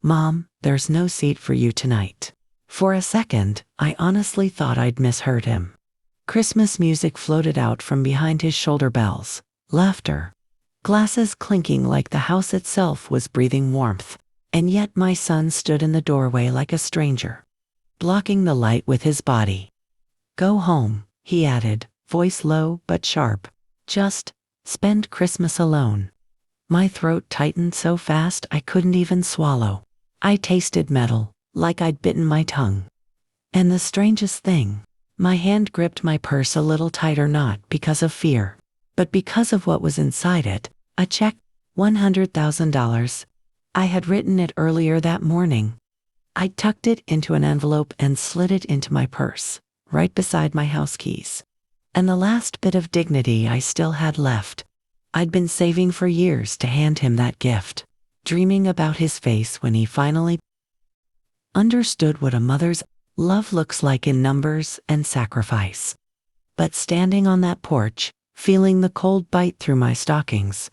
"Mom, there's no seat for you tonight." For a second, I honestly thought I'd misheard him. Christmas music floated out from behind his shoulder bells, laughter, glasses clinking like the house itself was breathing warmth. And yet my son stood in the doorway like a stranger, blocking the light with his body. "Go home," he added, voice low but sharp. "Just spend Christmas alone." My throat tightened so fast I couldn't even swallow. I tasted metal, like I'd bitten my tongue. And the strangest thing, my hand gripped my purse a little tighter, not because of fear, but because of what was inside it. A check, $100,000. I had written it earlier that morning. I tucked it into an envelope and slid it into my purse, right beside my house keys. And the last bit of dignity I still had left. I'd been saving for years to hand him that gift, dreaming about his face when he finally understood what a mother's love looks like in numbers and sacrifice. But standing on that porch, feeling the cold bite through my stockings,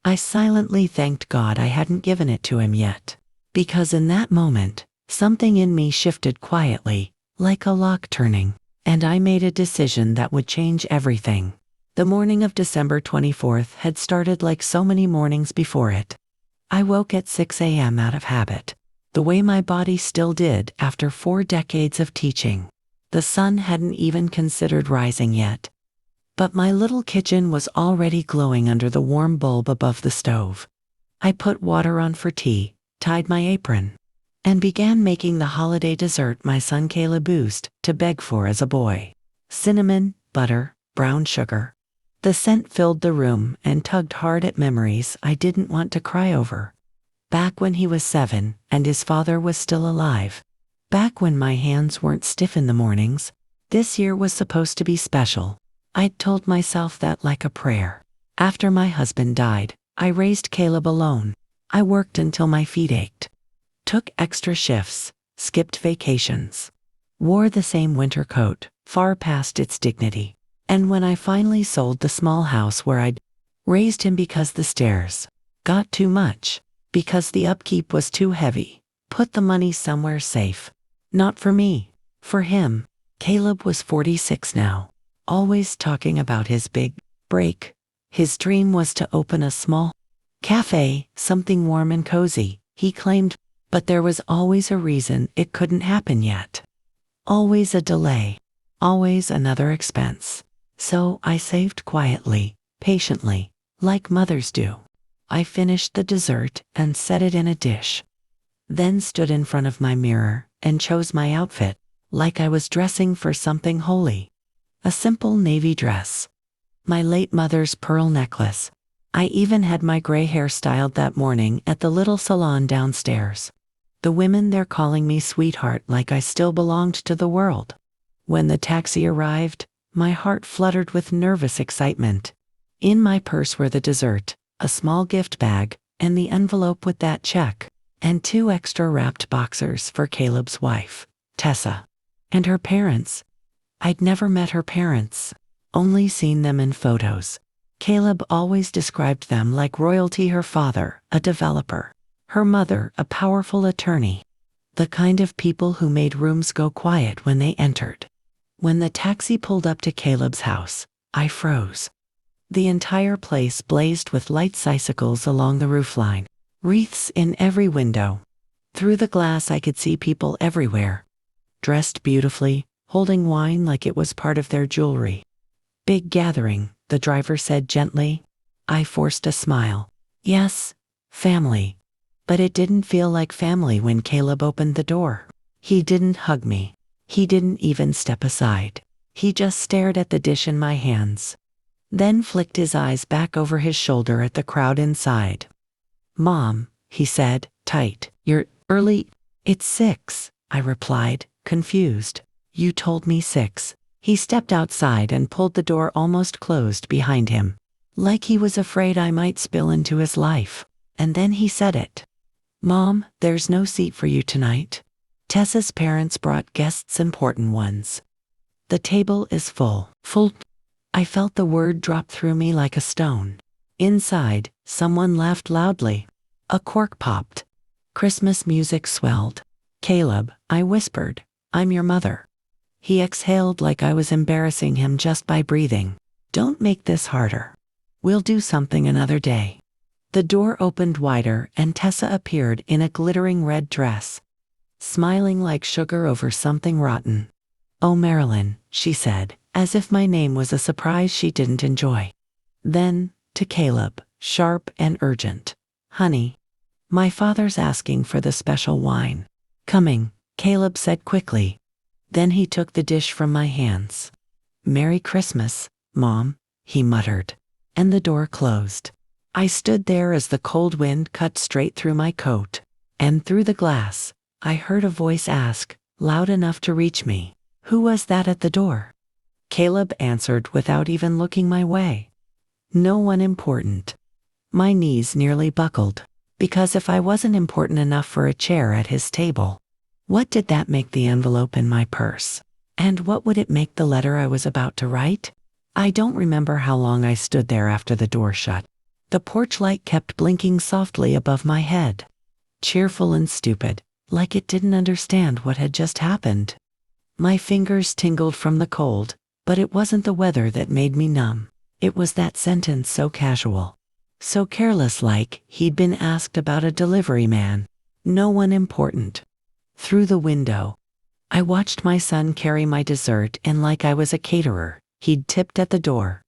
I silently thanked God I hadn't given it to him yet. Because in that moment, something in me shifted quietly, like a lock turning, and I made a decision that would change everything. The morning of December 24th had started like so many mornings before it. I woke at 6 a.m. out of habit, the way my body still did after 4 decades of teaching. The sun hadn't even considered rising yet, but my little kitchen was already glowing under the warm bulb above the stove. I put water on for tea, tied my apron, and began making the holiday dessert my son Caleb used to beg for as a boy. Cinnamon, butter, brown sugar. The scent filled the room and tugged hard at memories I didn't want to cry over. Back when he was 7 and his father was still alive. Back when my hands weren't stiff in the mornings. This year was supposed to be special. I'd told myself that like a prayer. After my husband died, I raised Caleb alone. I worked until my feet ached, took extra shifts, skipped vacations, wore the same winter coat, far past its dignity. And when I finally sold the small house where I'd raised him because the stairs got too much, because the upkeep was too heavy, put the money somewhere safe. Not for me, for him. Caleb was 46 now, always talking about his big break. His dream was to open a small cafe, something warm and cozy, he claimed, but there was always a reason it couldn't happen yet. Always a delay, always another expense. So I saved quietly, patiently, like mothers do. I finished the dessert and set it in a dish. Then stood in front of my mirror and chose my outfit, like I was dressing for something holy. A simple navy dress. My late mother's pearl necklace. I even had my gray hair styled that morning at the little salon downstairs. The women there calling me sweetheart like I still belonged to the world. When the taxi arrived, my heart fluttered with nervous excitement. In my purse were the dessert, a small gift bag, and the envelope with that check, and 2 extra wrapped boxers for Caleb's wife, Tessa, and her parents. I'd never met her parents, only seen them in photos. Caleb always described them like royalty. Her father, a developer. Her mother, a powerful attorney. The kind of people who made rooms go quiet when they entered. When the taxi pulled up to Caleb's house, I froze. The entire place blazed with light icicles along the roofline, wreaths in every window. Through the glass I could see people everywhere, dressed beautifully, holding wine like it was part of their jewelry. "Big gathering," the driver said gently. I forced a smile. Yes, family. But it didn't feel like family when Caleb opened the door. He didn't hug me. He didn't even step aside. He just stared at the dish in my hands, then flicked his eyes back over his shoulder at the crowd inside. "Mom," he said, tight, "you're early." "It's 6, I replied, confused. "You told me 6. He stepped outside and pulled the door almost closed behind him, like he was afraid I might spill into his life. And then he said it. "Mom, there's no seat for you tonight. Tessa's parents brought guests, important ones. The table is full." Full. I felt the word drop through me like a stone. Inside, someone laughed loudly. A cork popped. Christmas music swelled. "Caleb," I whispered, "I'm your mother." He exhaled like I was embarrassing him just by breathing. "Don't make this harder. We'll do something another day." The door opened wider and Tessa appeared in a glittering red dress, smiling like sugar over something rotten. "Oh, Marilyn," she said, as if my name was a surprise she didn't enjoy. Then, to Caleb, sharp and urgent, "Honey, my father's asking for the special wine." "Coming," Caleb said quickly. Then he took the dish from my hands. "Merry Christmas, Mom," he muttered, and the door closed. I stood there as the cold wind cut straight through my coat, and through the glass, I heard a voice ask, loud enough to reach me, "Who was that at the door?" Caleb answered without even looking my way. "No one important." My knees nearly buckled, because if I wasn't important enough for a chair at his table, what did that make the envelope in my purse? And what would it make the letter I was about to write? I don't remember how long I stood there after the door shut. The porch light kept blinking softly above my head, cheerful and stupid, like it didn't understand what had just happened. My fingers tingled from the cold, but it wasn't the weather that made me numb. It was that sentence so casual, so careless, like he'd been asked about a delivery man. No one important. Through the window, I watched my son carry my dessert, and like I was a caterer, he'd tipped at the door.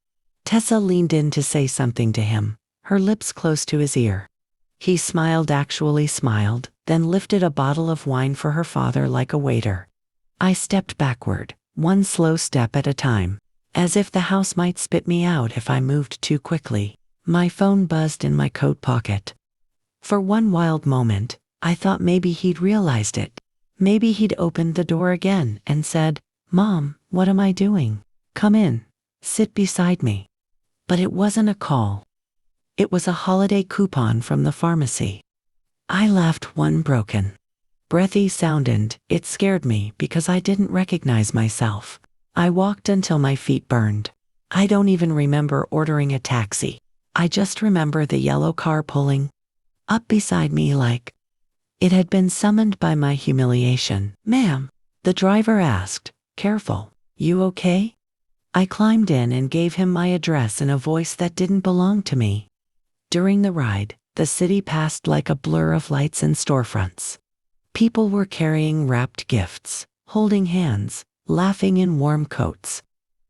Tessa leaned in to say something to him, her lips close to his ear. He smiled, actually smiled, then lifted a bottle of wine for her father like a waiter. I stepped backward, one slow step at a time, as if the house might spit me out if I moved too quickly. My phone buzzed in my coat pocket. For one wild moment, I thought maybe he'd realized it. Maybe he'd opened the door again and said, "Mom, what am I doing? Come in. Sit beside me." But it wasn't a call. It was a holiday coupon from the pharmacy. I laughed, one broken, breathy sound, and it scared me because I didn't recognize myself. I walked until my feet burned. I don't even remember ordering a taxi. I just remember the yellow car pulling up beside me like it had been summoned by my humiliation. "Ma'am," the driver asked, "Careful, you okay?" I climbed in and gave him my address in a voice that didn't belong to me. During the ride, the city passed like a blur of lights and storefronts. People were carrying wrapped gifts, holding hands, laughing in warm coats.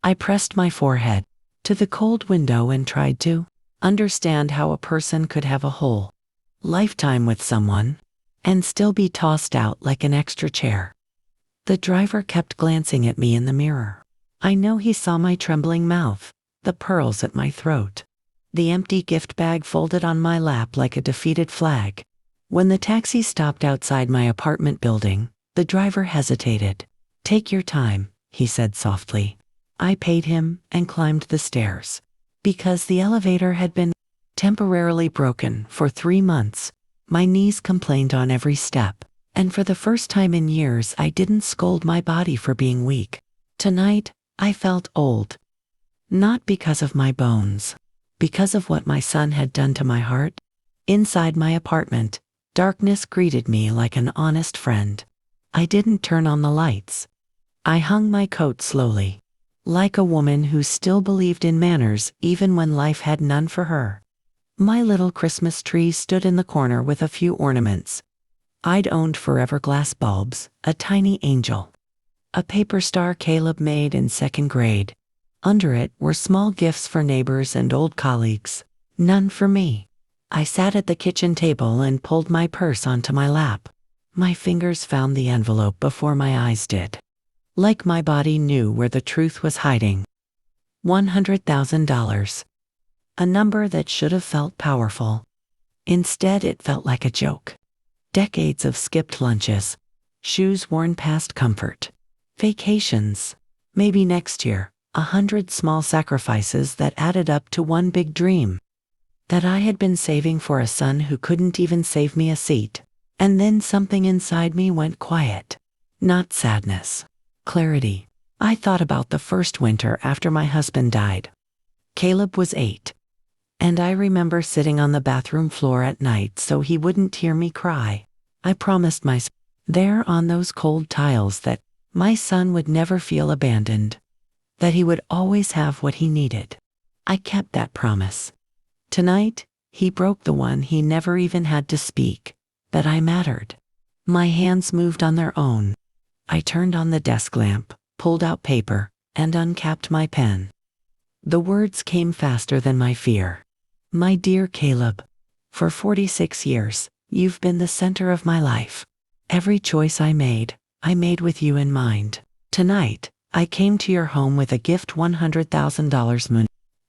I pressed my forehead to the cold window and tried to understand how a person could have a whole lifetime with someone and still be tossed out like an extra chair. The driver kept glancing at me in the mirror. I know he saw my trembling mouth, the pearls at my throat, the empty gift bag folded on my lap like a defeated flag. When the taxi stopped outside my apartment building, the driver hesitated. "Take your time," he said softly. I paid him and climbed the stairs. Because the elevator had been temporarily broken for 3 months, my knees complained on every step, and for the first time in years I didn't scold my body for being weak. Tonight, I felt old. Not because of my bones, because of what my son had done to my heart. Inside my apartment, darkness greeted me like an honest friend. I didn't turn on the lights. I hung my coat slowly, like a woman who still believed in manners even when life had none for her. My little Christmas tree stood in the corner with a few ornaments. I'd owned forever glass bulbs, a tiny angel, a paper star Caleb made in 2nd grade. Under it were small gifts for neighbors and old colleagues. None for me. I sat at the kitchen table and pulled my purse onto my lap. My fingers found the envelope before my eyes did. Like my body knew where the truth was hiding. $100,000. A number that should have felt powerful. Instead, it felt like a joke. Decades of skipped lunches, shoes worn past comfort, vacations, maybe next year, 100 small sacrifices that added up to one big dream that I had been saving for a son who couldn't even save me a seat. And then something inside me went quiet. Not sadness. Clarity. I thought about the first winter after my husband died. Caleb was 8. And I remember sitting on the bathroom floor at night so he wouldn't hear me cry. I promised myself there on those cold tiles that my son would never feel abandoned, that he would always have what he needed. I kept that promise. Tonight, he broke the one he never even had to speak, that I mattered. My hands moved on their own. I turned on the desk lamp, pulled out paper, and uncapped my pen. The words came faster than my fear. My dear Caleb, for 46 years, you've been the center of my life. Every choice I made with you in mind. Tonight, I came to your home with a gift $100,000 moon.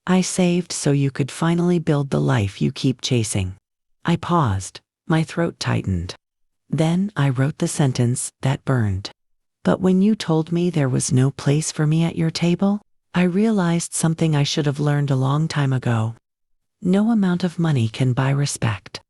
I saved so you could finally build the life you keep chasing. I paused, my throat tightened. Then I wrote the sentence that burned. But when you told me there was no place for me at your table, I realized something I should have learned a long time ago. No amount of money can buy respect.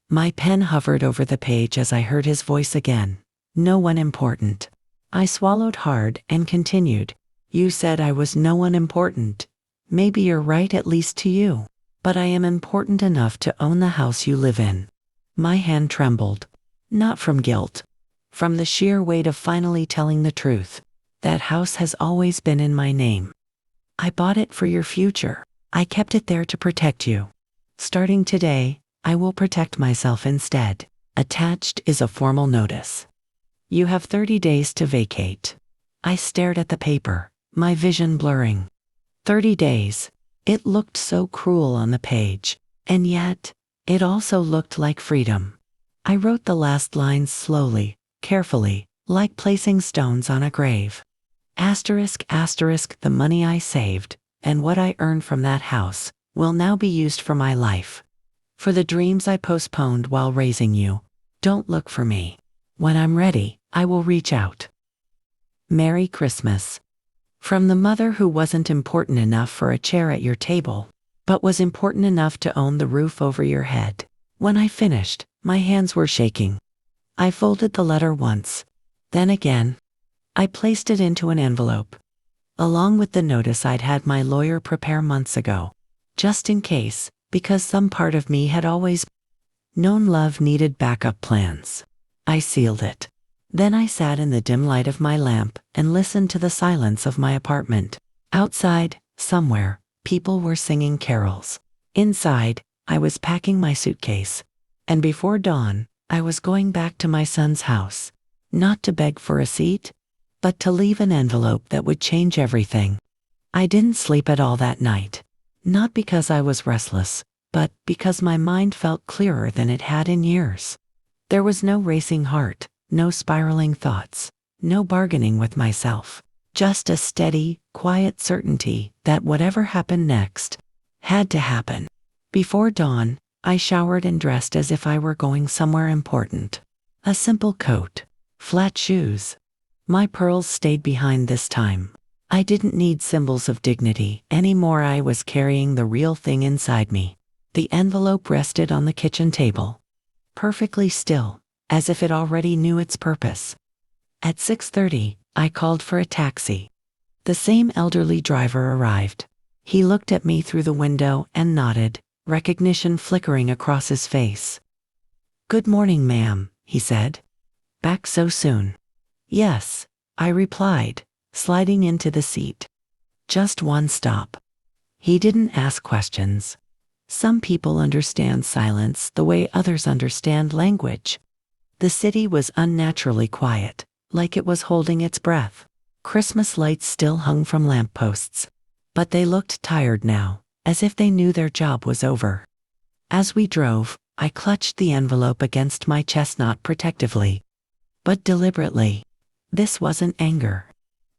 My pen hovered over the page as I heard his voice again. No one important. I swallowed hard and continued. You said I was no one important. Maybe you're right, at least to you. But I am important enough to own the house you live in. My hand trembled. Not from guilt. From the sheer weight of finally telling the truth. That house has always been in my name. I bought it for your future. I kept it there to protect you. Starting today, I will protect myself instead. Attached is a formal notice. You have 30 days to vacate. I stared at the paper, my vision blurring. 30 days. It looked so cruel on the page, and yet, it also looked like freedom. I wrote the last lines slowly, carefully, like placing stones on a grave. Asterisk, asterisk, the money I saved, and what I earned from that house, will now be used for my life. For the dreams I postponed while raising you. Don't look for me. When I'm ready, I will reach out. Merry Christmas. From the mother who wasn't important enough for a chair at your table, but was important enough to own the roof over your head. When I finished, my hands were shaking. I folded the letter once, then again. I placed it into an envelope, along with the notice I'd had my lawyer prepare months ago, just in case, because some part of me had always known love needed backup plans. I sealed it. Then I sat in the dim light of my lamp and listened to the silence of my apartment. Outside, somewhere, people were singing carols. Inside, I was packing my suitcase. And before dawn, I was going back to my son's house. Not to beg for a seat, but to leave an envelope that would change everything. I didn't sleep at all that night. Not because I was restless, but because my mind felt clearer than it had in years. There was no racing heart, no spiraling thoughts, no bargaining with myself. Just a steady, quiet certainty that whatever happened next had to happen. Before dawn, I showered and dressed as if I were going somewhere important. A simple coat, flat shoes. My pearls stayed behind this time. I didn't need symbols of dignity anymore. I was carrying the real thing inside me. The envelope rested on the kitchen table, perfectly still, as if it already knew its purpose. At 6:30, I called for a taxi. The same elderly driver arrived. He looked at me through the window and nodded, recognition flickering across his face. "Good morning, ma'am," he said. "Back so soon?" "Yes," I replied, sliding into the seat. "Just one stop." He didn't ask questions. Some people understand silence the way others understand language. The city was unnaturally quiet, like it was holding its breath. Christmas lights still hung from lampposts, but they looked tired now, as if they knew their job was over. As we drove, I clutched the envelope against my chest, not protectively, but deliberately. This wasn't anger.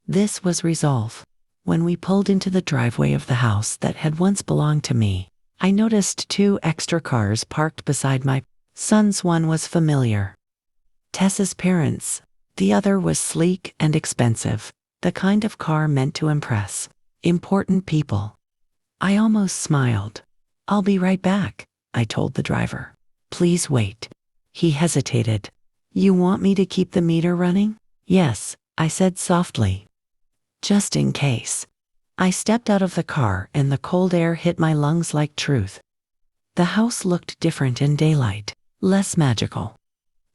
This was resolve. When we pulled into the driveway of the house that had once belonged to me, I noticed 2 extra cars parked beside my son's. One was familiar. Tessa's parents. The other was sleek and expensive, the kind of car meant to impress important people. I almost smiled. "I'll be right back," I told the driver. "Please wait." He hesitated. "You want me to keep the meter running?" "Yes," I said softly. "Just in case." I stepped out of the car and the cold air hit my lungs like truth. The house looked different in daylight, less magical.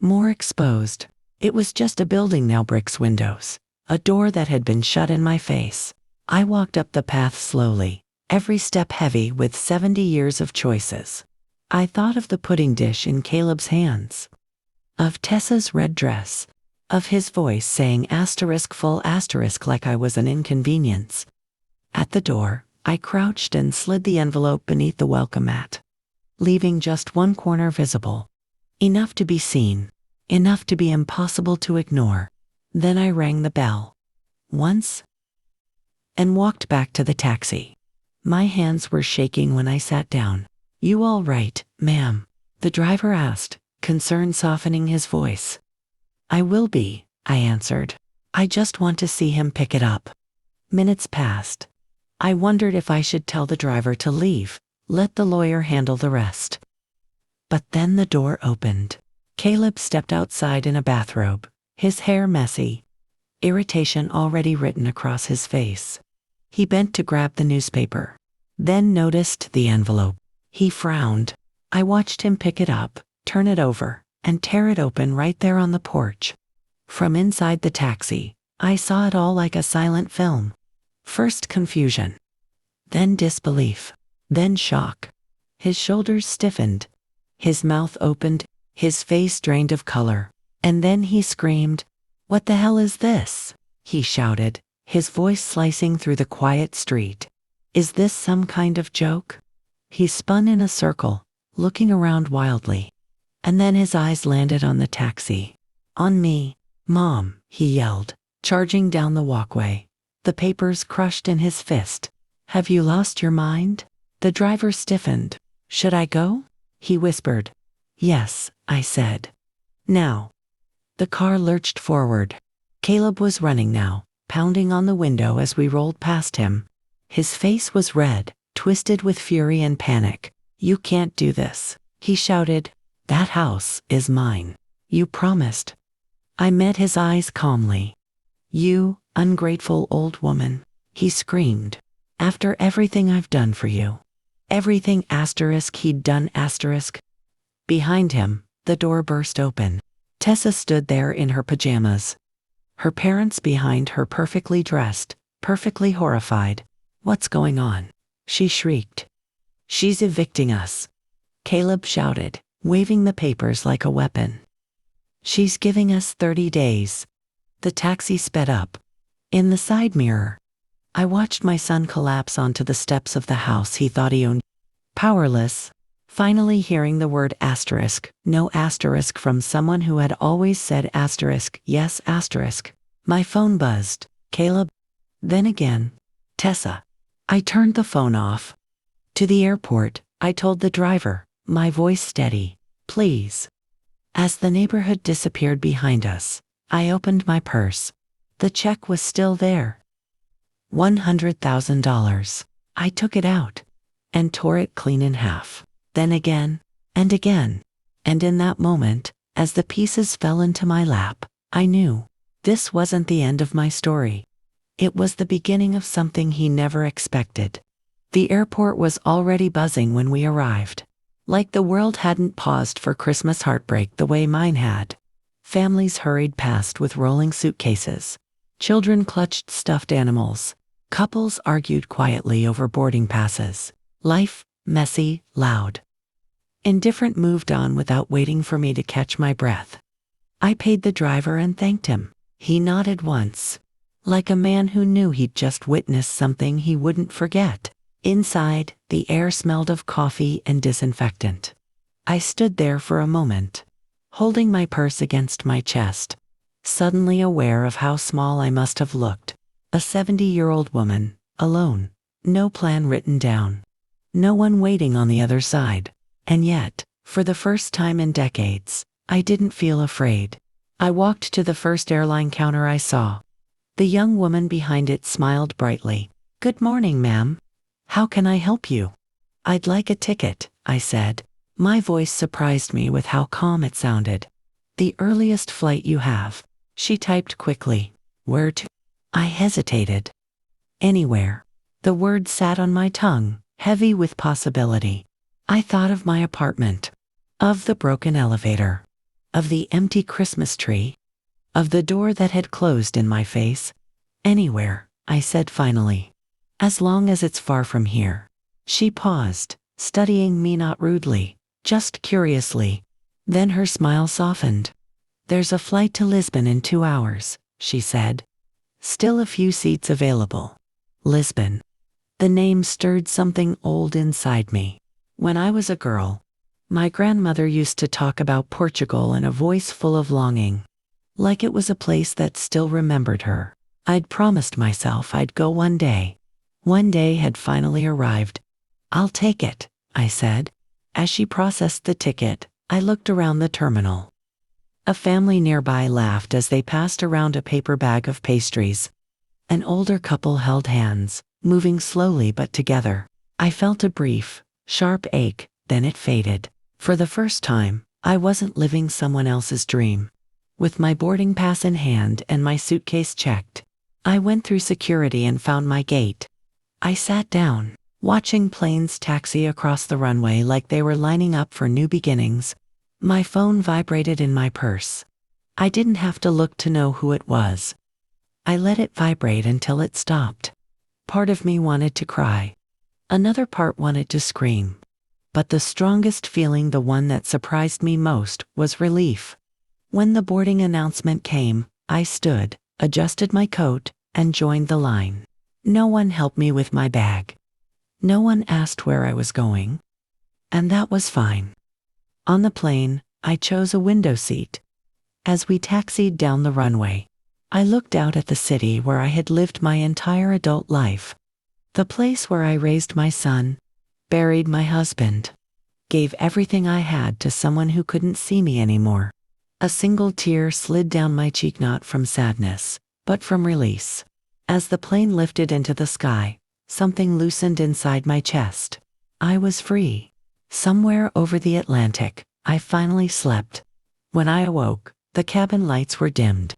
more exposed. It was just a building now, bricks windows. A door that had been shut in my face. I walked up the path slowly, every step heavy with 70 years of choices. I thought of the pudding dish in Caleb's hands, of Tessa's red dress, of his voice saying full like I was an inconvenience. At the door, I crouched and slid the envelope beneath the welcome mat, leaving just one corner visible. Enough to be seen, enough to be impossible to ignore. Then I rang the bell once and walked back to the taxi. My hands were shaking when I sat down. "You all right, ma'am?" the driver asked, concern softening his voice. "I will be," I answered. "I just want to see him pick it up." Minutes passed. I wondered if I should tell the driver to leave, let the lawyer handle the rest. But then the door opened. Caleb stepped outside in a bathrobe, his hair messy, irritation already written across his face. He bent to grab the newspaper, then noticed the envelope. He frowned. I watched him pick it up, turn it over, and tear it open right there on the porch. From inside the taxi, I saw it all like a silent film. First confusion, then disbelief, then shock. His shoulders stiffened, his mouth opened, his face drained of color. And then he screamed, "What the hell is this?" he shouted, his voice slicing through the quiet street. "Is this some kind of joke?" He spun in a circle, looking around wildly. And then his eyes landed on the taxi. On me. "Mom," he yelled, charging down the walkway, the papers crushed in his fist. "Have you lost your mind?" The driver stiffened. "Should I go?" he whispered. "Yes," I said. "Now." The car lurched forward. Caleb was running now, pounding on the window as we rolled past him. His face was red, twisted with fury and panic. "You can't do this," he shouted. "That house is mine. You promised." I met his eyes calmly. "You ungrateful old woman," he screamed. "After everything I've done for you." Everything he'd done. Behind him, the door burst open. Tessa stood there in her pajamas. Her parents behind her, perfectly dressed, perfectly horrified. "What's going on?" she shrieked. "She's evicting us," Caleb shouted, waving the papers like a weapon. "She's giving us 30 days. The taxi sped up. In the side mirror, I watched my son collapse onto the steps of the house he thought he owned. Powerless. Finally hearing the word no asterisk from someone who had always said yes asterisk. My phone buzzed. "Caleb?" Then again. "Tessa." I turned the phone off. "To the airport," I told the driver, my voice steady. "Please." As the neighborhood disappeared behind us, I opened my purse. The check was still there. $100,000. I took it out and tore it clean in half. Then again, and again. And in that moment, as the pieces fell into my lap, I knew this wasn't the end of my story. It was the beginning of something he never expected. The airport was already buzzing when we arrived. Like the world hadn't paused for Christmas heartbreak the way mine had. Families hurried past with rolling suitcases. Children clutched stuffed animals. Couples argued quietly over boarding passes. Life, messy, loud. Indifferent, moved on without waiting for me to catch my breath. I paid the driver and thanked him. He nodded once, like a man who knew he'd just witnessed something he wouldn't forget. Inside, the air smelled of coffee and disinfectant. I stood there for a moment, holding my purse against my chest, suddenly aware of how small I must have looked. A 70-year-old woman, alone, no plan written down, no one waiting on the other side. And yet, for the first time in decades, I didn't feel afraid. I walked to the first airline counter I saw. The young woman behind it smiled brightly. "Good morning, ma'am. How can I help you?" "I'd like a ticket," I said. My voice surprised me with how calm it sounded. "The earliest flight you have," she typed quickly. "Where to?" I hesitated. "Anywhere." The word sat on my tongue, heavy with possibility. I thought of my apartment, of the broken elevator, of the empty Christmas tree, of the door that had closed in my face. Anywhere, I said finally. As long as it's far from here. She paused, studying me not rudely, just curiously. Then her smile softened. There's a flight to Lisbon in 2 hours, she said. Still a few seats available. Lisbon. The name stirred something old inside me. When I was a girl, my grandmother used to talk about Portugal in a voice full of longing, like it was a place that still remembered her. I'd promised myself I'd go one day. One day had finally arrived. I'll take it, I said. As she processed the ticket, I looked around the terminal. A family nearby laughed as they passed around a paper bag of pastries. An older couple held hands, moving slowly but together. I felt a brief, sharp ache, then it faded. For the first time, I wasn't living someone else's dream. With my boarding pass in hand and my suitcase checked, I went through security and found my gate. I sat down, watching planes taxi across the runway like they were lining up for new beginnings. My phone vibrated in my purse. I didn't have to look to know who it was. I let it vibrate until it stopped. Part of me wanted to cry. Another part wanted to scream. But the strongest feeling, the one that surprised me most, was relief. When the boarding announcement came, I stood, adjusted my coat, and joined the line. No one helped me with my bag. No one asked where I was going. And that was fine. On the plane, I chose a window seat. As we taxied down the runway, I looked out at the city where I had lived my entire adult life. The place where I raised my son, buried my husband, gave everything I had to someone who couldn't see me anymore. A single tear slid down my cheek, not from sadness, but from release. As the plane lifted into the sky, something loosened inside my chest. I was free. Somewhere over the Atlantic, I finally slept. When I awoke, the cabin lights were dimmed.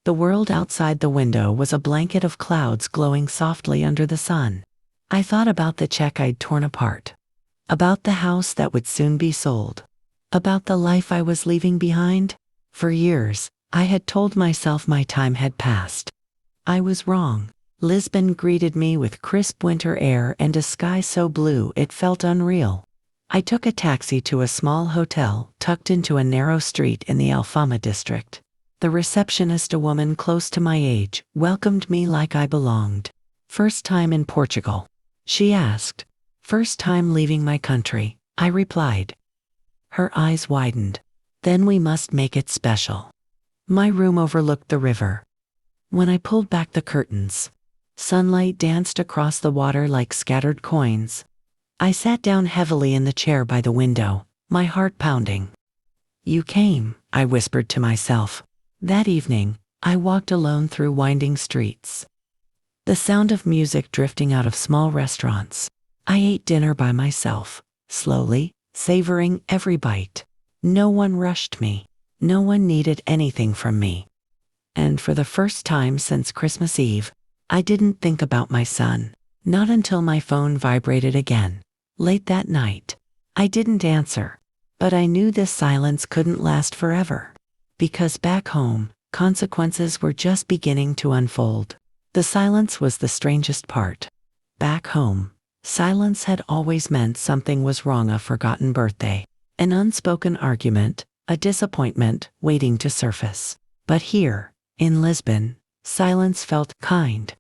The world outside the window was a blanket of clouds glowing softly under the sun. I thought about the check I'd torn apart. About the house that would soon be sold. About the life I was leaving behind. For years, I had told myself my time had passed. I was wrong. Lisbon greeted me with crisp winter air and a sky so blue it felt unreal. I took a taxi to a small hotel tucked into a narrow street in the Alfama district. The receptionist, a woman close to my age, welcomed me like I belonged. First time in Portugal? She asked. First time leaving my country, I replied. Her eyes widened. Then we must make it special. My room overlooked the river. When I pulled back the curtains, sunlight danced across the water like scattered coins. I sat down heavily in the chair by the window, my heart pounding. You came, I whispered to myself. That evening, I walked alone through winding streets. The sound of music drifting out of small restaurants. I ate dinner by myself, slowly, savoring every bite. No one rushed me. No one needed anything from me. And for the first time since Christmas Eve, I didn't think about my son. Not until my phone vibrated again. Late that night. I didn't answer. But I knew this silence couldn't last forever. Because back home, consequences were just beginning to unfold. The silence was the strangest part. Back home, silence had always meant something was wrong, a forgotten birthday, an unspoken argument, a disappointment waiting to surface. But here, in Lisbon, silence felt kind.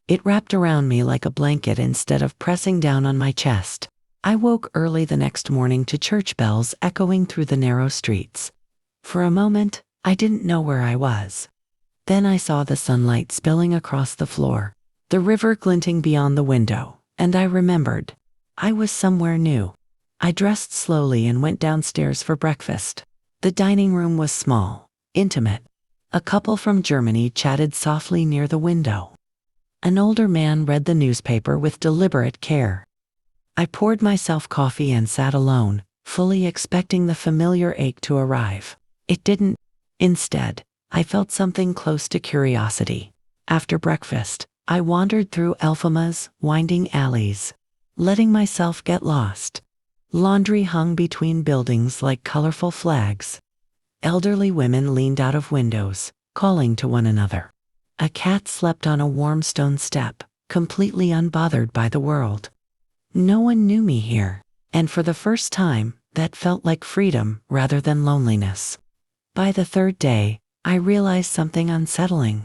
It wrapped around me like a blanket instead of pressing down on my chest. I woke early the next morning to church bells echoing through the narrow streets. For a moment, I didn't know where I was. Then I saw the sunlight spilling across the floor, the river glinting beyond the window, and I remembered. I was somewhere new. I dressed slowly and went downstairs for breakfast. The dining room was small, intimate. A couple from Germany chatted softly near the window. An older man read the newspaper with deliberate care. I poured myself coffee and sat alone, fully expecting the familiar ache to arrive. It didn't. Instead, I felt something close to curiosity. After breakfast, I wandered through Alfama's winding alleys, letting myself get lost. Laundry hung between buildings like colorful flags. Elderly women leaned out of windows, calling to one another. A cat slept on a warm stone step, completely unbothered by the world. No one knew me here, and for the first time, that felt like freedom rather than loneliness. By the third day, I realized something unsettling.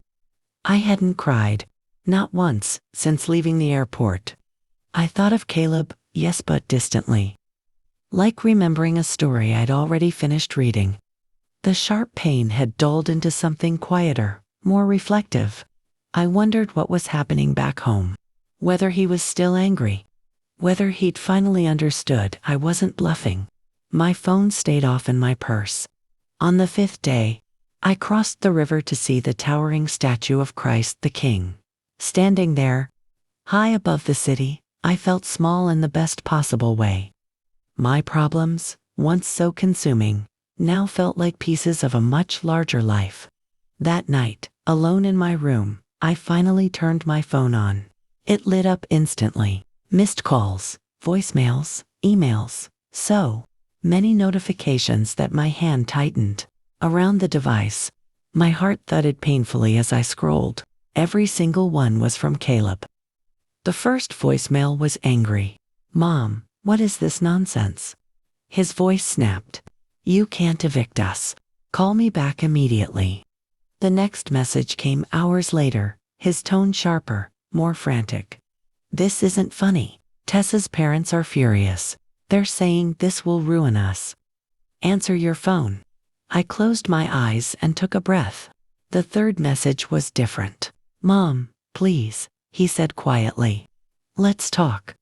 I hadn't cried, not once, since leaving the airport. I thought of Caleb, yes, but distantly. Like remembering a story I'd already finished reading. The sharp pain had dulled into something quieter, more reflective. I wondered what was happening back home. Whether he was still angry. Whether he'd finally understood I wasn't bluffing. My phone stayed off in my purse. On the fifth day, I crossed the river to see the towering statue of Christ the King. Standing there, high above the city, I felt small in the best possible way. My problems, once so consuming, now felt like pieces of a much larger life. That night, alone in my room, I finally turned my phone on. It lit up instantly. Missed calls, voicemails, emails, so many notifications that my hand tightened. Around the device, my heart thudded painfully as I scrolled. Every single one was from Caleb. The first voicemail was angry. "Mom, what is this nonsense?" His voice snapped. "You can't evict us. Call me back immediately." The next message came hours later, his tone sharper, more frantic. "This isn't funny. Tessa's parents are furious. They're saying this will ruin us. Answer your phone." I closed my eyes and took a breath. The third message was different. "Mom, please," he said quietly. "Let's talk."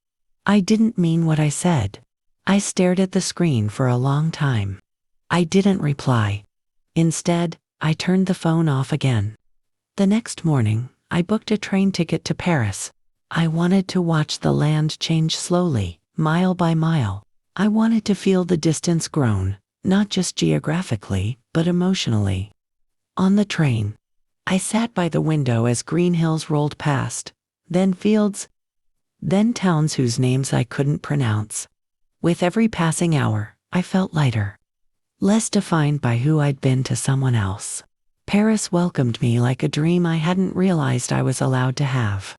I didn't mean what I said. I stared at the screen for a long time. I didn't reply. Instead, I turned the phone off again. The next morning, I booked a train ticket to Paris. I wanted to watch the land change slowly, mile by mile. I wanted to feel the distance grown, not just geographically, but emotionally. On the train, I sat by the window as green hills rolled past, then fields, then towns whose names I couldn't pronounce. With every passing hour, I felt lighter, less defined by who I'd been to someone else. Paris welcomed me like a dream I hadn't realized I was allowed to have.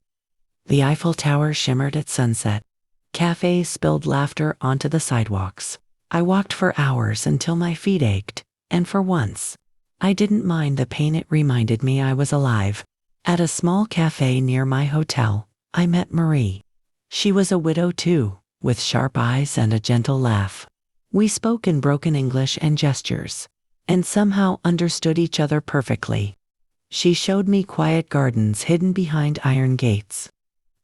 The Eiffel Tower shimmered at sunset. Cafes spilled laughter onto the sidewalks. I walked for hours until my feet ached, and for once, I didn't mind the pain. It reminded me I was alive. At a small cafe near my hotel, I met Marie. She was a widow too, with sharp eyes and a gentle laugh. We spoke in broken English and gestures, and somehow understood each other perfectly. She showed me quiet gardens hidden behind iron gates,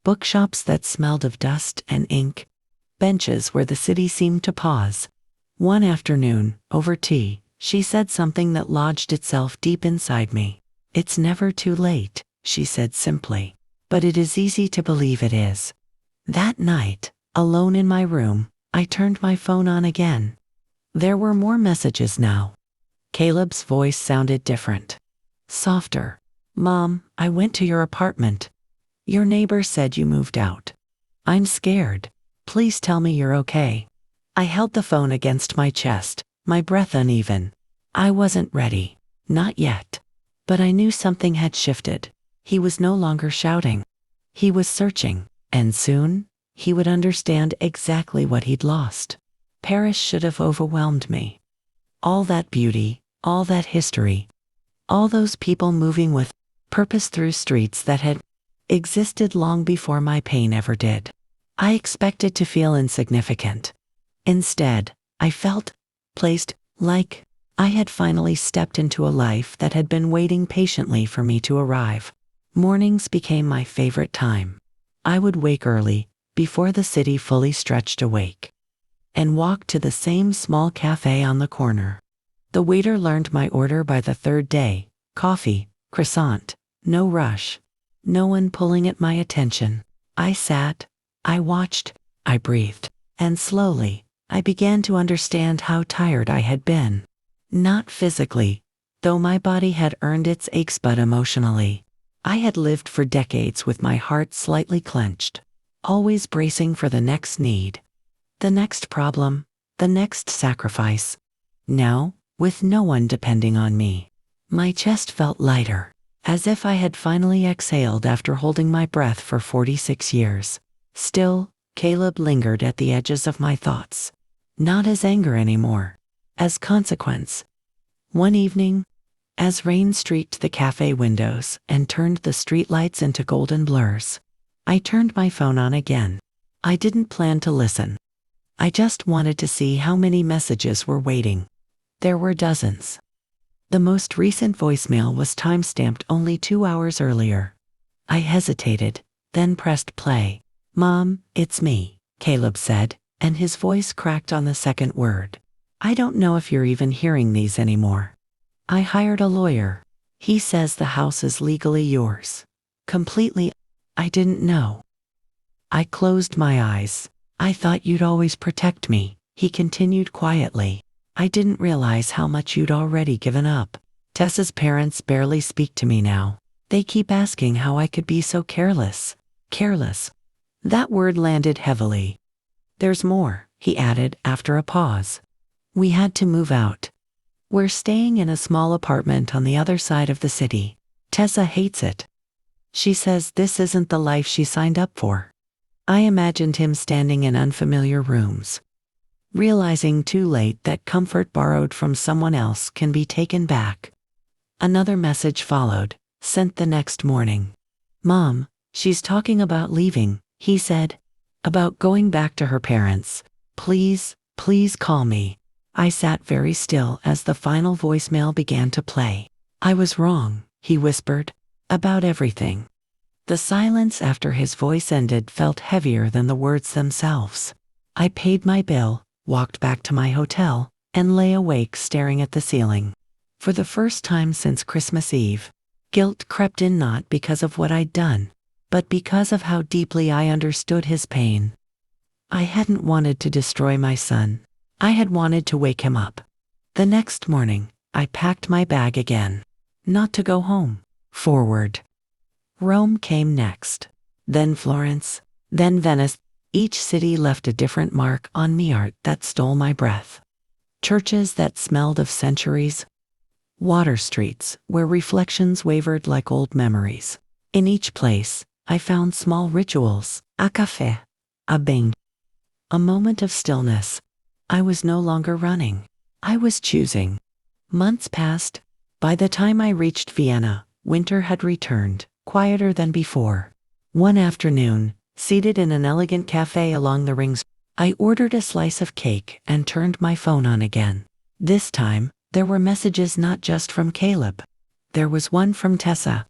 bookshops that smelled of dust and ink, benches where the city seemed to pause. One afternoon, over tea, she said something that lodged itself deep inside me. "It's never too late," she said simply, "but it is easy to believe it is." That night, alone in my room, I turned my phone on again. There were more messages now. Caleb's voice sounded different. Softer. "Mom, I went to your apartment. Your neighbor said you moved out. I'm scared. Please tell me you're okay." I held the phone against my chest, my breath uneven. I wasn't ready. Not yet. But I knew something had shifted. He was no longer shouting. He was searching, and soon, he would understand exactly what he'd lost. Paris should have overwhelmed me. All that beauty, all that history, all those people moving with purpose through streets that had existed long before my pain ever did. I expected to feel insignificant. Instead, I felt placed, like I had finally stepped into a life that had been waiting patiently for me to arrive. Mornings became my favorite time. I would wake early, before the city fully stretched awake, and walk to the same small cafe on the corner. The waiter learned my order by the third day: coffee, croissant, no rush, no one pulling at my attention. I sat, I watched, I breathed, and slowly, I began to understand how tired I had been. Not physically, though my body had earned its aches, but emotionally. I had lived for decades with my heart slightly clenched, always bracing for the next need, the next problem, the next sacrifice. Now, with no one depending on me. My chest felt lighter, as if I had finally exhaled after holding my breath for 46 years. Still, Caleb lingered at the edges of my thoughts. Not as anger anymore, as consequence. One evening, as rain streaked the cafe windows and turned the streetlights into golden blurs, I turned my phone on again. I didn't plan to listen. I just wanted to see how many messages were waiting. There were dozens. The most recent voicemail was timestamped only 2 hours earlier. I hesitated, then pressed play. "Mom, it's me," Caleb said, and his voice cracked on the second word. "I don't know if you're even hearing these anymore. I hired a lawyer. He says the house is legally yours. Completely. I didn't know." I closed my eyes. "I thought you'd always protect me," he continued quietly. "I didn't realize how much you'd already given up. Tessa's parents barely speak to me now. They keep asking how I could be so careless." Careless. That word landed heavily. "There's more," he added after a pause. "We had to move out. We're staying in a small apartment on the other side of the city. Tessa hates it. She says this isn't the life she signed up for." I imagined him standing in unfamiliar rooms, realizing too late that comfort borrowed from someone else can be taken back. Another message followed, sent the next morning. "Mom, she's talking about leaving," he said. "About going back to her parents. Please, please call me." I sat very still as the final voicemail began to play. "I was wrong," he whispered, "about everything." The silence after his voice ended felt heavier than the words themselves. I paid my bill, walked back to my hotel, and lay awake staring at the ceiling. For the first time since Christmas Eve, guilt crept in, not because of what I'd done, but because of how deeply I understood his pain. I hadn't wanted to destroy my son. I had wanted to wake him up. The next morning, I packed my bag again. Not to go home. Forward. Rome came next. Then Florence. Then Venice. Each city left a different mark on me, art that stole my breath. Churches that smelled of centuries. Water streets where reflections wavered like old memories. In each place, I found small rituals, a café, a bain, a moment of stillness. I was no longer running. I was choosing. Months passed. By the time I reached Vienna, winter had returned, quieter than before. One afternoon, seated in an elegant cafe along the rings, I ordered a slice of cake and turned my phone on again. This time, there were messages not just from Caleb. There was one from Tessa.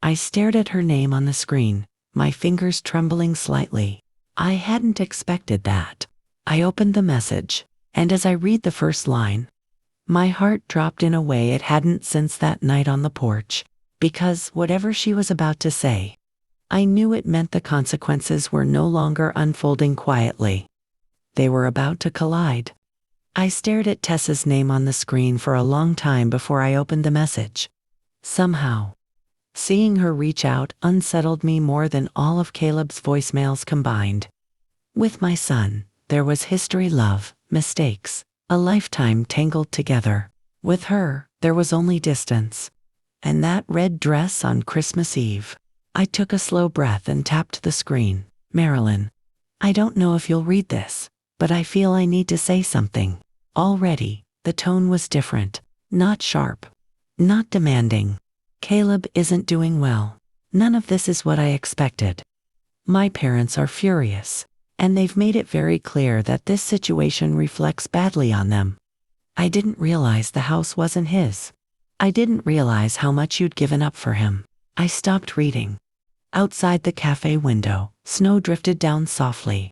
I stared at her name on the screen, my fingers trembling slightly. I hadn't expected that. I opened the message, and as I read the first line, my heart dropped in a way it hadn't since that night on the porch, because whatever she was about to say, I knew it meant the consequences were no longer unfolding quietly. They were about to collide. I stared at Tessa's name on the screen for a long time before I opened the message. Somehow, seeing her reach out unsettled me more than all of Caleb's voicemails combined. With my son, there was history, love, mistakes, a lifetime tangled together. With her, there was only distance. And that red dress on Christmas Eve. I took a slow breath and tapped the screen. "Marilyn, I don't know if you'll read this, but I feel I need to say something." Already, the tone was different. Not sharp. Not demanding. "Caleb isn't doing well. None of this is what I expected. My parents are furious, and they've made it very clear that this situation reflects badly on them. I didn't realize the house wasn't his. I didn't realize how much you'd given up for him." I stopped reading. Outside the cafe window, snow drifted down softly,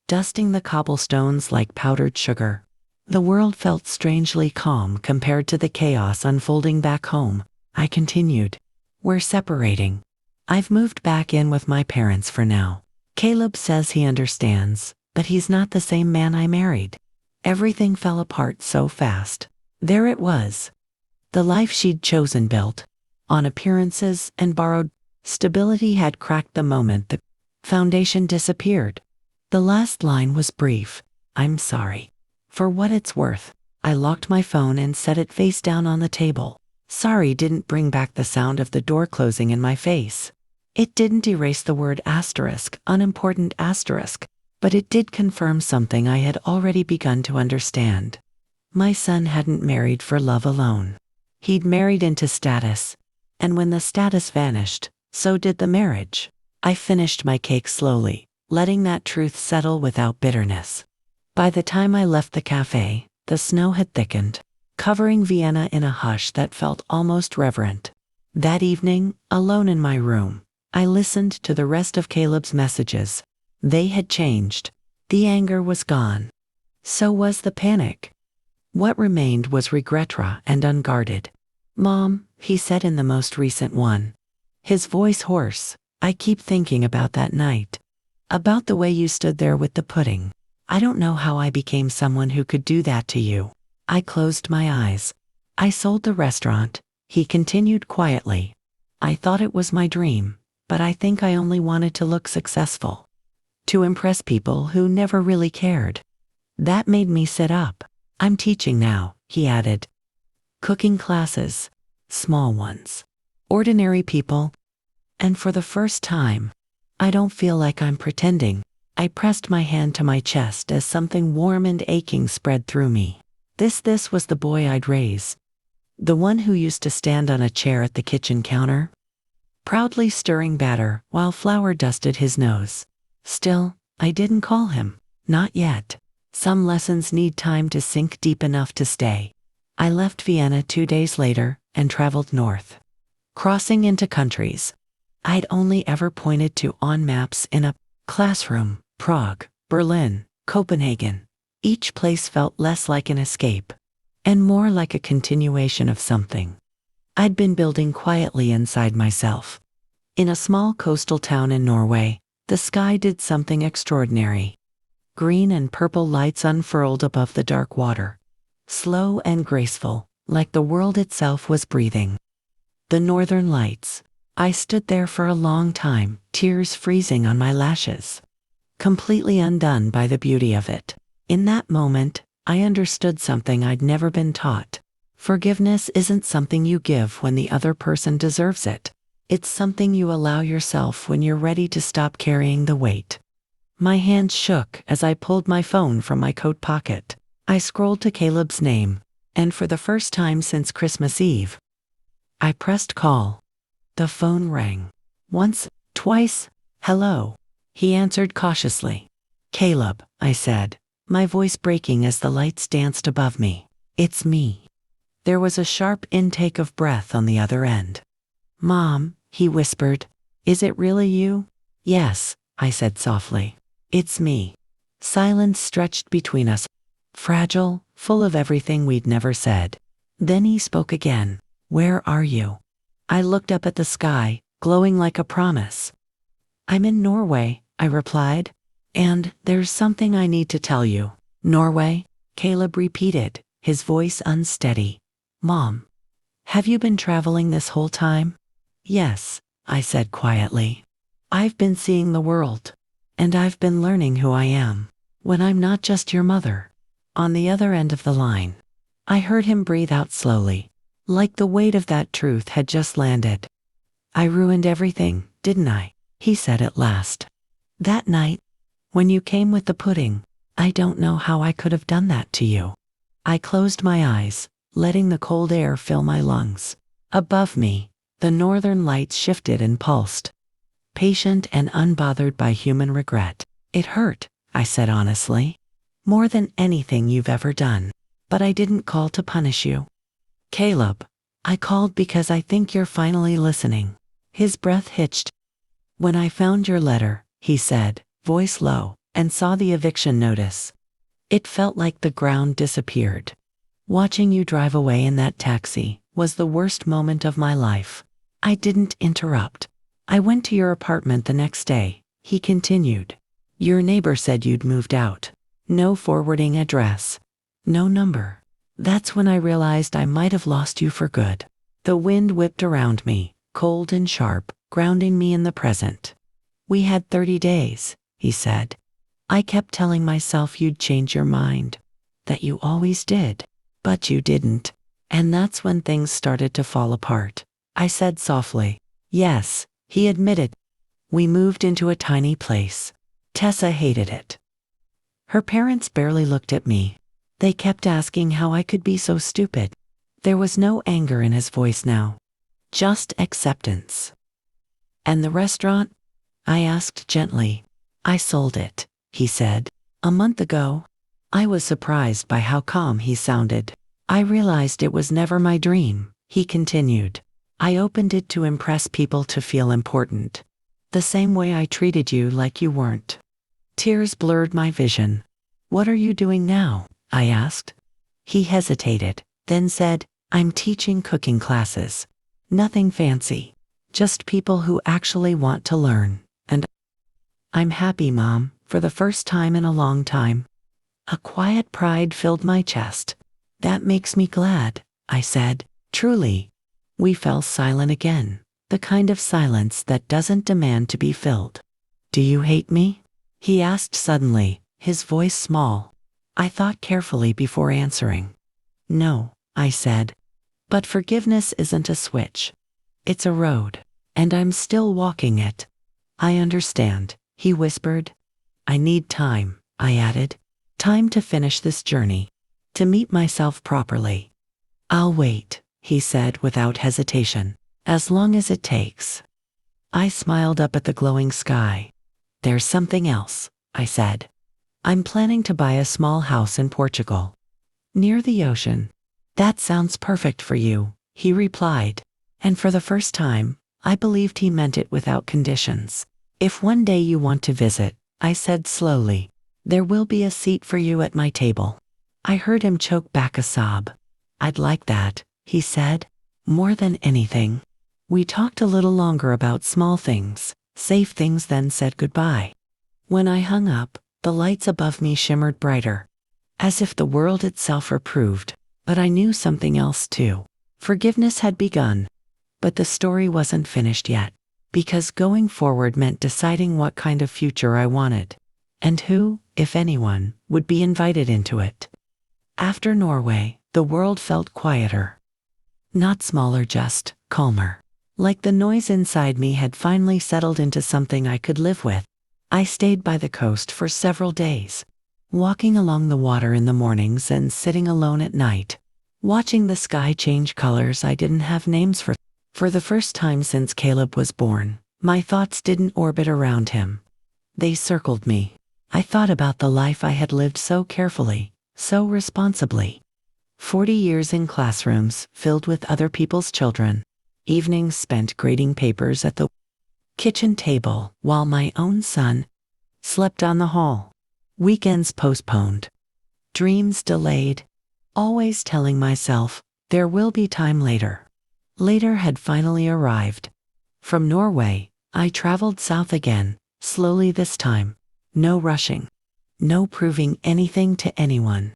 dusting the cobblestones like powdered sugar. The world felt strangely calm compared to the chaos unfolding back home. I continued. "We're separating. I've moved back in with my parents for now. Caleb says he understands, but he's not the same man I married." Everything fell apart so fast. There it was. The life she'd chosen, built on appearances and borrowed stability, had cracked the moment the foundation disappeared. The last line was brief. "I'm sorry. For what it's worth, I locked my phone and set it face down on the table. Sorry didn't bring back the sound of the door closing in my face. It didn't erase the word asterisk, unimportant asterisk, but it did confirm something I had already begun to understand. My son hadn't married for love alone. He'd married into status, and when the status vanished, so did the marriage. I finished my cake slowly, letting that truth settle without bitterness. By the time I left the cafe, the snow had thickened, covering Vienna in a hush that felt almost reverent. That evening, alone in my room, I listened to the rest of Caleb's messages. They had changed. The anger was gone. So was the panic. What remained was regret and unguarded. "Mom," he said in the most recent one, his voice hoarse, "I keep thinking about that night. About the way you stood there with the pudding. I don't know how I became someone who could do that to you." I closed my eyes. "I sold the restaurant," he continued quietly. "I thought it was my dream, but I think I only wanted to look successful. To impress people who never really cared. That made me sit up. I'm teaching now," he added. "Cooking classes. Small ones. Ordinary people. And for the first time, I don't feel like I'm pretending." I pressed my hand to my chest as something warm and aching spread through me. This was the boy I'd raised. The one who used to stand on a chair at the kitchen counter, proudly stirring batter while flour dusted his nose. Still, I didn't call him. Not yet. Some lessons need time to sink deep enough to stay. I left Vienna 2 days later and traveled north, crossing into countries I'd only ever pointed to on maps in a classroom. Prague, Berlin, Copenhagen. Each place felt less like an escape, and more like a continuation of something I'd been building quietly inside myself. In a small coastal town in Norway, the sky did something extraordinary. Green and purple lights unfurled above the dark water, slow and graceful, like the world itself was breathing. The northern lights. I stood there for a long time, tears freezing on my lashes, completely undone by the beauty of it. In that moment, I understood something I'd never been taught. Forgiveness isn't something you give when the other person deserves it. It's something you allow yourself when you're ready to stop carrying the weight. My hands shook as I pulled my phone from my coat pocket. I scrolled to Caleb's name, and for the first time since Christmas Eve, I pressed call. The phone rang. Once, twice. "Hello." He answered cautiously. "Caleb," I said, my voice breaking as the lights danced above me. "It's me." There was a sharp intake of breath on the other end. "Mom," he whispered, "is it really you?" "Yes," I said softly. "It's me." Silence stretched between us, fragile, full of everything we'd never said. Then he spoke again. "Where are you?" I looked up at the sky, glowing like a promise. "I'm in Norway," I replied. "And there's something I need to tell you." "Norway?" Caleb repeated, his voice unsteady. "Mom, have you been traveling this whole time?" "Yes," I said quietly. "I've been seeing the world. And I've been learning who I am when I'm not just your mother." On the other end of the line, I heard him breathe out slowly, like the weight of that truth had just landed. "I ruined everything, didn't I?" he said at last. "That night, when you came with the pudding, I don't know how I could have done that to you." I closed my eyes, letting the cold air fill my lungs. Above me, the northern lights shifted and pulsed, patient and unbothered by human regret. "It hurt," I said honestly. "More than anything you've ever done. But I didn't call to punish you. Caleb, I called because I think you're finally listening." His breath hitched. "When I found your letter," he said, voice low, "and saw the eviction notice, it felt like the ground disappeared. Watching you drive away in that taxi was the worst moment of my life." I didn't interrupt. "I went to your apartment the next day," he continued. "Your neighbor said you'd moved out. No forwarding address. No number. That's when I realized I might have lost you for good." The wind whipped around me, cold and sharp, grounding me in the present. "We had 30 days, he said. "I kept telling myself you'd change your mind. That you always did. But you didn't. And that's when things started to fall apart. I said softly. Yes, he admitted. We moved into a tiny place. Tessa hated it. Her parents barely looked at me. They kept asking how I could be so stupid. There was no anger in his voice now. Just acceptance. And the restaurant? I asked gently. I sold it, he said. A month ago. I was surprised by how calm he sounded. I realized it was never my dream, he continued. I opened it to impress people, to feel important. The same way I treated you like you weren't. Tears blurred my vision. What are you doing now? I asked. He hesitated, then said, I'm teaching cooking classes. Nothing fancy. Just people who actually want to learn. And I'm happy, Mom, for the first time in a long time. A quiet pride filled my chest. That makes me glad, I said. Truly. We fell silent again, the kind of silence that doesn't demand to be filled. Do you hate me? He asked suddenly, his voice small. I thought carefully before answering. No, I said. But forgiveness isn't a switch. It's a road, and I'm still walking it. I understand, he whispered. I need time, I added. Time to finish this journey. To meet myself properly. I'll wait, he said without hesitation. As long as it takes. I smiled up at the glowing sky. There's something else, I said. I'm planning to buy a small house in Portugal. Near the ocean. That sounds perfect for you, he replied. And for the first time, I believed he meant it without conditions. If one day you want to visit, I said slowly, there will be a seat for you at my table. I heard him choke back a sob. I'd like that, he said. More than anything. We talked a little longer about small things, safe things, then said goodbye. When I hung up, the lights above me shimmered brighter. As if the world itself approved, but I knew something else too. Forgiveness had begun. But the story wasn't finished yet. Because going forward meant deciding what kind of future I wanted. And who, if anyone, would be invited into it. After Norway, the world felt quieter. Not smaller, just calmer. Like the noise inside me had finally settled into something I could live with. I stayed by the coast for several days. Walking along the water in the mornings and sitting alone at night. Watching the sky change colors I didn't have names for. For the first time since Caleb was born, my thoughts didn't orbit around him. They circled me. I thought about the life I had lived so carefully, so responsibly. 40 years in classrooms filled with other people's children. Evenings spent grading papers at the kitchen table while my own son slept on the hall. Weekends postponed. Dreams delayed. Always telling myself, there will be time later. Later had finally arrived. From Norway, I traveled south again, slowly this time. No rushing. No proving anything to anyone.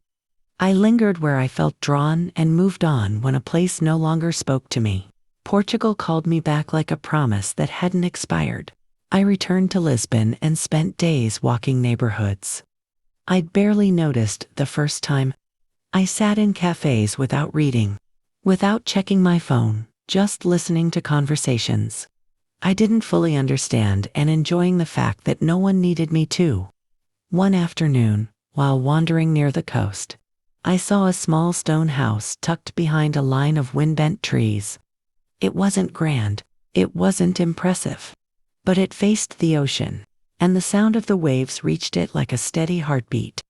I lingered where I felt drawn and moved on when a place no longer spoke to me. Portugal called me back like a promise that hadn't expired. I returned to Lisbon and spent days walking neighborhoods. I'd barely noticed the first time. I sat in cafes without reading, without checking my phone, just listening to conversations. I didn't fully understand and enjoying the fact that no one needed me to. One afternoon, while wandering near the coast, I saw a small stone house tucked behind a line of wind-bent trees. It wasn't grand, it wasn't impressive, but it faced the ocean, and the sound of the waves reached it like a steady heartbeat.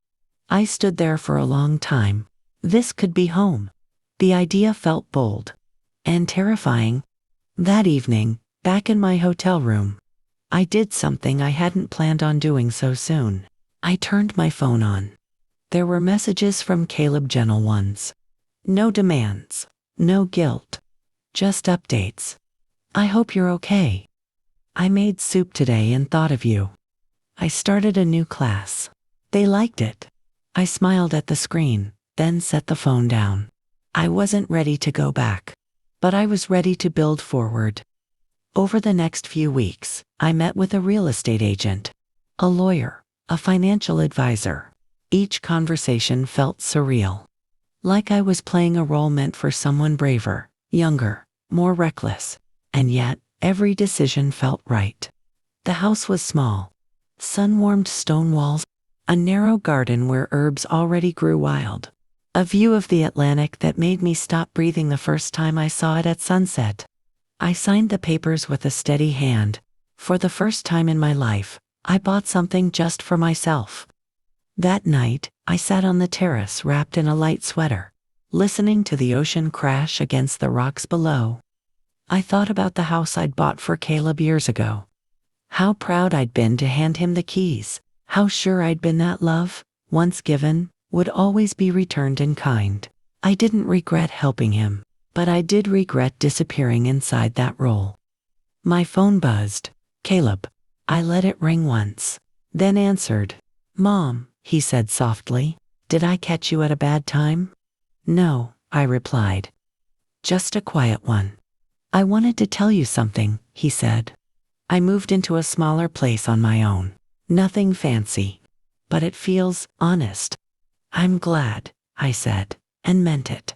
I stood there for a long time. This could be home. The idea felt bold and terrifying. That evening, back in my hotel room, I did something I hadn't planned on doing so soon. I turned my phone on. There were messages from Caleb, gentle ones. No demands, no guilt, just updates. I hope you're okay. I made soup today and thought of you. I started a new class. They liked it. I smiled at the screen, then set the phone down. I wasn't ready to go back, but I was ready to build forward. Over the next few weeks, I met with a real estate agent, a lawyer, a financial advisor. Each conversation felt surreal. like I was playing a role meant for someone braver, younger, more reckless. And yet, every decision felt right. The house was small. Sun-warmed stone walls, a narrow garden where herbs already grew wild. A view of the Atlantic that made me stop breathing the first time I saw it at sunset. I signed the papers with a steady hand. For the first time in my life, I bought something just for myself. That night, I sat on the terrace wrapped in a light sweater, listening to the ocean crash against the rocks below. I thought about the house I'd bought for Caleb years ago. How proud I'd been to hand him the keys. How sure I'd been that love, once given, would always be returned in kind. I didn't regret helping him, but I did regret disappearing inside that role. My phone buzzed. Caleb. I let it ring once, then answered. Mom, he said softly. Did I catch you at a bad time? No, I replied. Just a quiet one. I wanted to tell you something, he said. I moved into a smaller place on my own. Nothing fancy. But it feels honest. I'm glad, I said, and meant it.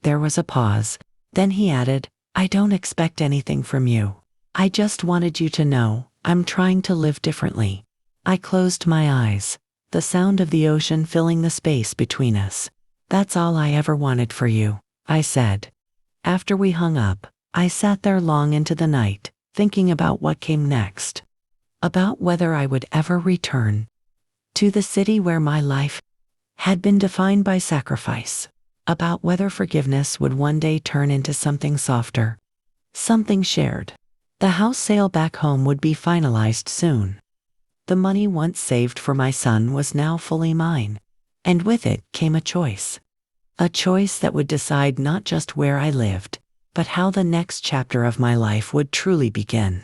There was a pause. Then he added, I don't expect anything from you. I just wanted you to know, I'm trying to live differently. I closed my eyes, the sound of the ocean filling the space between us. That's all I ever wanted for you, I said. After we hung up, I sat there long into the night, thinking about what came next. About whether I would ever return to the city where my life had been defined by sacrifice. About whether forgiveness would one day turn into something softer, something shared. The house sale back home would be finalized soon. The money once saved for my son was now fully mine, and with it came a choice. A choice that would decide not just where I lived, but how the next chapter of my life would truly begin.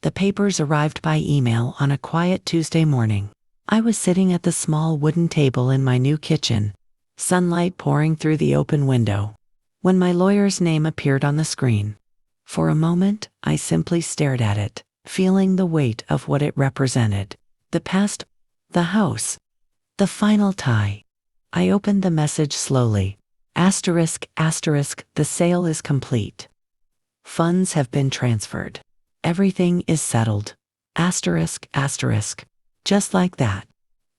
The papers arrived by email on a quiet Tuesday morning. I was sitting at the small wooden table in my new kitchen, sunlight pouring through the open window, when my lawyer's name appeared on the screen. For a moment, I simply stared at it, feeling the weight of what it represented. The past, the house, the final tie. I opened the message slowly. Asterisk, asterisk, the sale is complete. Funds have been transferred. Everything is settled. Asterisk, asterisk. Just like that.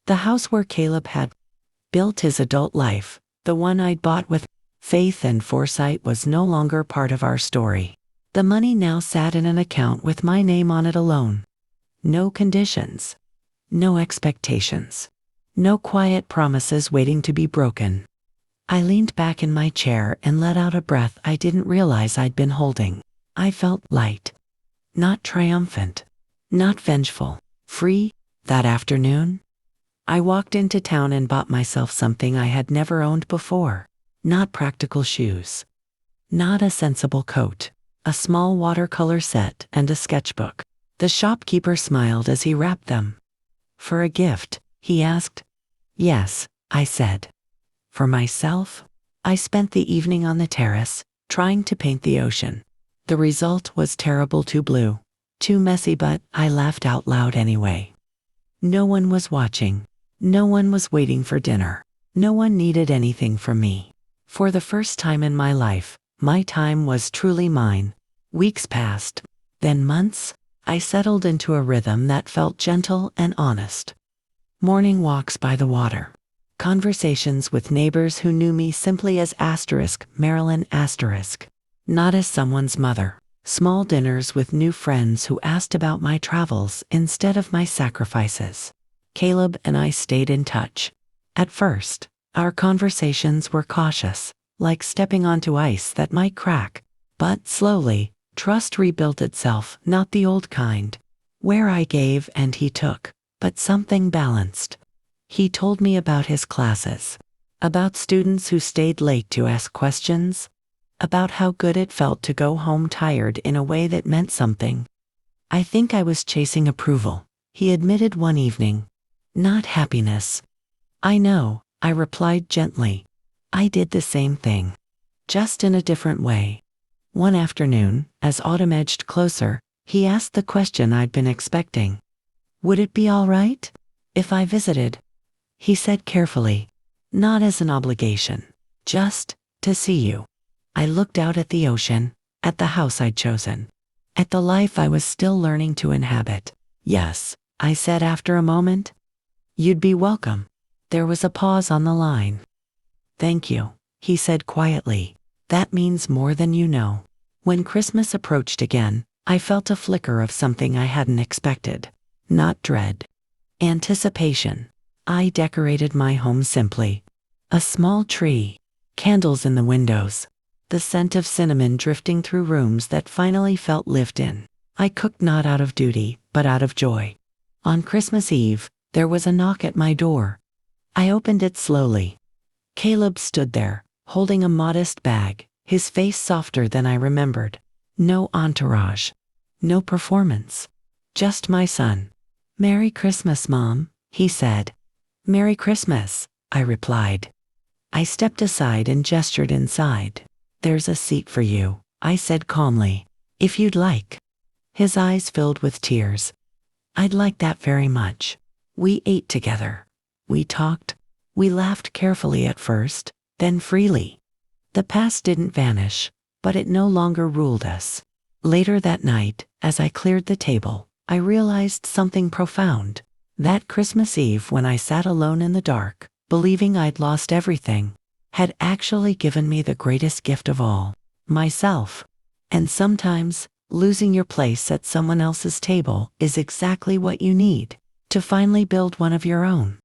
The house where Caleb had built his adult life, the one I'd bought with faith and foresight, was no longer part of our story. The money now sat in an account with my name on it alone. No conditions. No expectations. No quiet promises waiting to be broken. I leaned back in my chair and let out a breath I didn't realize I'd been holding. I felt light. Not triumphant. Not vengeful. Free. That afternoon, I walked into town and bought myself something I had never owned before. Not practical shoes. Not a sensible coat. A small watercolor set and a sketchbook. The shopkeeper smiled as he wrapped them. For a gift, he asked. Yes, I said. For myself? I spent the evening on the terrace, trying to paint the ocean. The result was terrible, too blue, too messy, but I laughed out loud anyway. No one was watching. No one was waiting for dinner. No one needed anything from me. For the first time in my life, my time was truly mine. Weeks passed, then months. I settled into a rhythm that felt gentle and honest. Morning walks by the water. Conversations with neighbors who knew me simply as asterisk, Marilyn asterisk, not as someone's mother. Small dinners with new friends who asked about my travels instead of my sacrifices. Caleb and I stayed in touch. At first, our conversations were cautious, like stepping onto ice that might crack. But slowly, trust rebuilt itself, not the old kind, where I gave and he took, but something balanced. He told me about his classes, about students who stayed late to ask questions, about how good it felt to go home tired in a way that meant something. I think I was chasing approval, he admitted one evening. Not happiness. I know, I replied gently. I did the same thing. Just in a different way. One afternoon, as autumn edged closer, he asked the question I'd been expecting. Would it be all right if I visited? He said carefully. Not as an obligation. just to see you. I looked out at the ocean, at the house I'd chosen, at the life I was still learning to inhabit. Yes, I said after a moment. You'd be welcome. There was a pause on the line. Thank you, he said quietly. That means more than you know. When Christmas approached again, I felt a flicker of something I hadn't expected. Not dread. Anticipation. I decorated my home simply. A small tree, candles in the windows, the scent of cinnamon drifting through rooms that finally felt lived in. I cooked not out of duty, but out of joy. On Christmas Eve, there was a knock at my door. I opened it slowly. Caleb stood there, holding a modest bag, his face softer than I remembered. No entourage. No performance. Just my son. Merry Christmas, Mom, he said. Merry Christmas, I replied. I stepped aside and gestured inside. There's a seat for you, I said calmly. If you'd like. His eyes filled with tears. I'd like that very much. We ate together. We talked. We laughed carefully at first, then freely. The past didn't vanish, but it no longer ruled us. Later that night, as I cleared the table, I realized something profound. That Christmas Eve when I sat alone in the dark, believing I'd lost everything, had actually given me the greatest gift of all, myself. And sometimes, losing your place at someone else's table is exactly what you need to finally build one of your own.